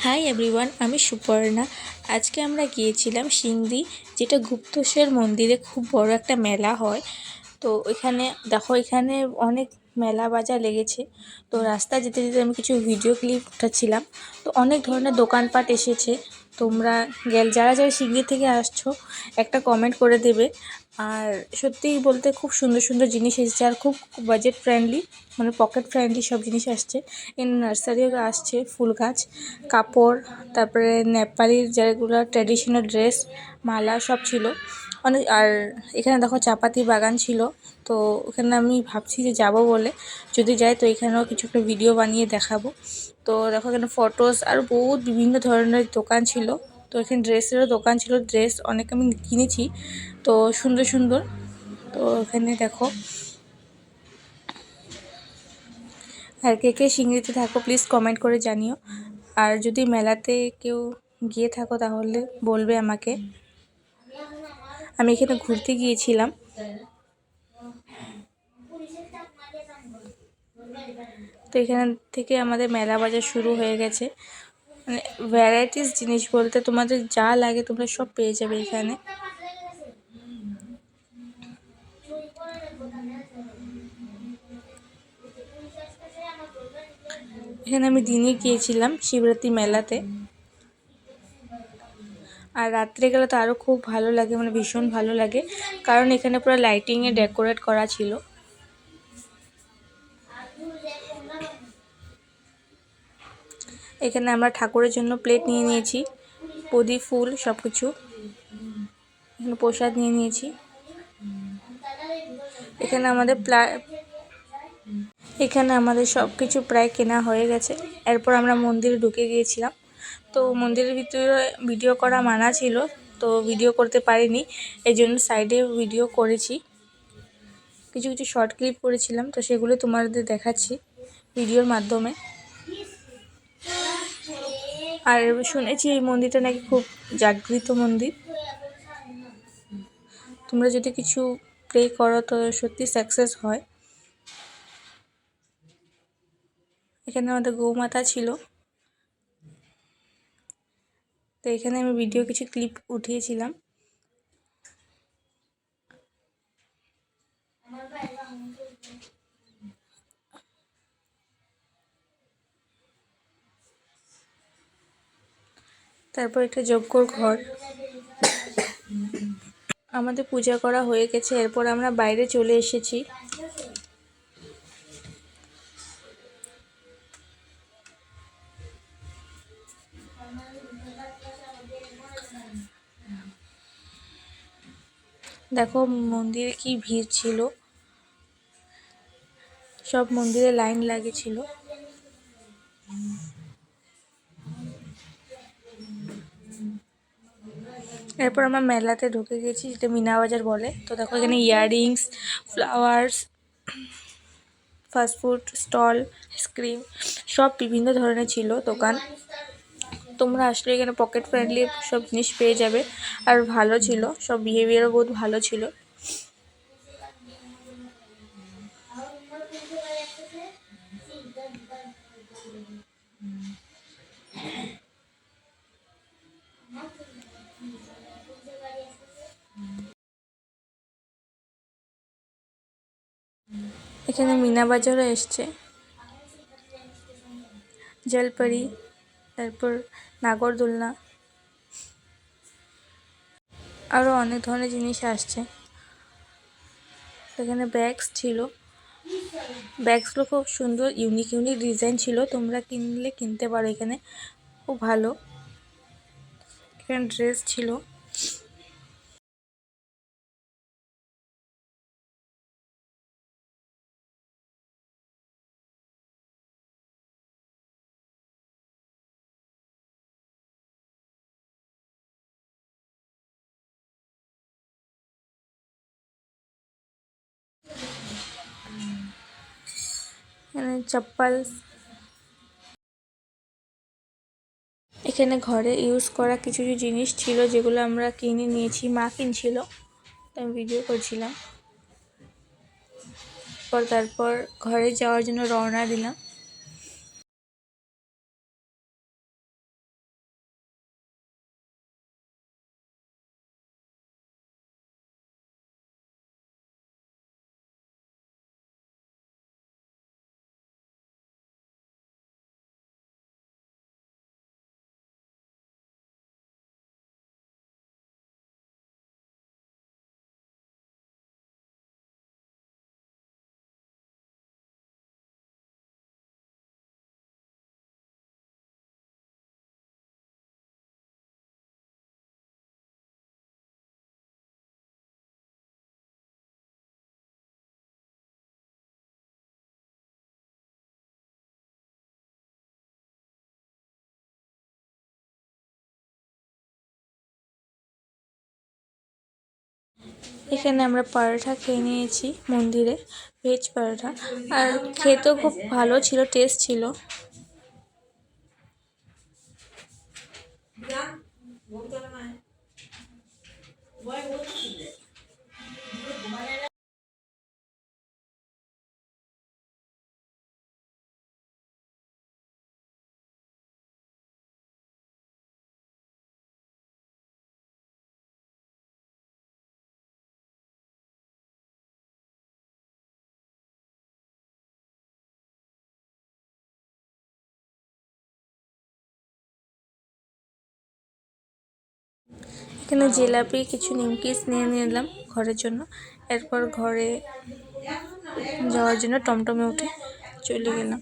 Hi everyone, আমি সুপর্ণা। আজকে আমরা গিয়েছিলাম সিংড়ি, যেটা গুপ্তেশ্বর মন্দিরে খুব বড় একটা মেলা হয়। তো এখানে দেখো, এখানে অনেক মেলা বাজার লেগেছে। তো রাস্তায় যেতে যেতে আমি কিছু ভিডিও ক্লিপ উঠাচ্ছিলাম। তো অনেক ধরনের দোকানপাট এসেছে। তোমরা যারা যারা সিংড়ি থেকে আসছো, একটা কমেন্ট করে দেবে। আর সত্যিই বলতে খুব সুন্দর সুন্দর জিনিস এসেছে, আর খুব বাজেট ফ্রেন্ডলি, মানে পকেট ফ্রেন্ডলি সব জিনিস আসছে। এই নার্সারিও আসছে, ফুল গাছ, কাপড়, তারপরে নেপালির যেগুলো ট্র্যাডিশনাল ড্রেস, মালা সব ছিল অনেক। আর এখানে দেখো চাপাতি বাগান ছিল। তো ওখানে আমি ভাবছি যে যাব বলে, যদি যাই তো এখানেও কিছু একটা ভিডিও বানিয়ে দেখাবো। তো দেখো এখানে ফটোস আর বহুত বিভিন্ন ধরনের দোকান ছিল। তো এখানে ড্রেসেরও দোকান ছিল, ড্রেস অনেক আমি কিনেছি, তো সুন্দর সুন্দর। তো এখানে দেখো, আর কে কে সিংড়িতে থাকো প্লিজ কমেন্ট করে জানিও। আর যদি মেলাতে কেউ গিয়ে থাকো তাহলে বলবে আমাকে। আমি এখানে ঘুরতে গিয়েছিলাম। তো এখান থেকে আমাদের মেলা বাজার শুরু হয়ে গেছে। মানে ভ্যারাইটিস জিনিস বলতে তোমাদের যা লাগে তোমরা সব পেয়ে যাবে এখানে। এখানে আমি দিনে গিয়েছিলাম শিবরাত্রি মেলাতে। আর রাত্রে গেলে তো আরও খুব ভালো লাগে, মানে ভীষণ ভালো লাগে, কারণ এখানে পুরো লাইটিংয়ে ডেকোরেট করা ছিল। এখানে আমরা ঠাকুরের জন্য প্লেট নিয়ে নিয়েছি, প্রদীপ, ফুল সব কিছু। এখানে প্রসাদ নিয়ে নিয়েছি। এখানে আমাদের সব কিছু প্রায় কেনা হয়ে গেছে। এরপর আমরা মন্দিরে ঢুকে গিয়েছিলাম। তো মন্দিরের ভিতরে ভিডিও করা মানা ছিল, তো ভিডিও করতে পারিনি, এই জন্য সাইডে ভিডিও করেছি। কিছু কিছু শর্ট ক্লিপ করেছিলাম, তো সেগুলো তোমাদের দেখাচ্ছি ভিডিওর মাধ্যমে। আর শুনেছি এই মন্দিরটা নাকি খুব জাগৃত মন্দির। তোমরা যদি কিছু প্রে করো তো সত্যি সাকসেস হয়। এখানে আমাদের গৌমাতা ছিল। তো এখানে আমি ভিডিও কিছু ক্লিপ উঠিয়েছিলাম। তারপর একটা যজ্ঞর ঘর। আমাদের পূজা করা হয়ে গেছে, এরপর আমরা বাইরে চলে এসেছি। দেখো মন্দিরে কি ভিড় ছিল, সব মন্দিরে লাইন লাগিয়েছিল। এরপর আমরা মেলাতে ঢুকে গেছি, যেটা মিনা বাজার বলে। তো দেখো এখানে earrings, flowers, fast food stall, ice cream, সব বিভিন্ন ধরনের ছিল দোকান। তোমরা আসলে এখানে পকেট ফ্রেন্ডলি সব জিনিস পেয়ে যাবে, আর ভালো ছিল, সব বিহেভিয়ারও বহুত ভালো ছিল। এখানে মিনা বাজারও এসছে, জলপরি, তারপর নাগরদোলনা, আরও অনেক ধরনের জিনিস আসছে। এখানে ব্যাগস ছিল, ব্যাগসগুলো খুব সুন্দর, ইউনিক ইউনিক ডিজাইন ছিল, তোমরা কিনলে কিনতে পারো, এখানে খুব ভালো। এখানে ড্রেস ছিল। এখানে চপ্পল, এখানে ঘরে ইউজ করা কিছু কিছু জিনিস ছিল, যেগুলো আমরা কিনে নিয়েছি, মা কিনছিল, তো আমি ভিডিও করছিলাম। তারপর ঘরে যাওয়ার জন্য রওনা দিলাম। এখানে আমরা পরোটা খেয়ে নিয়েছি মন্দিরে, ভেজ পরোটা, আর খেতেও খুব ভালো ছিল, টেস্ট ছিল। এখানে জিলাপি, কিছু নিমকিস নিয়ে নিলাম ঘরের জন্য। এরপর ঘরে যাওয়ার জন্য টমটমে উঠে চলে গেলাম।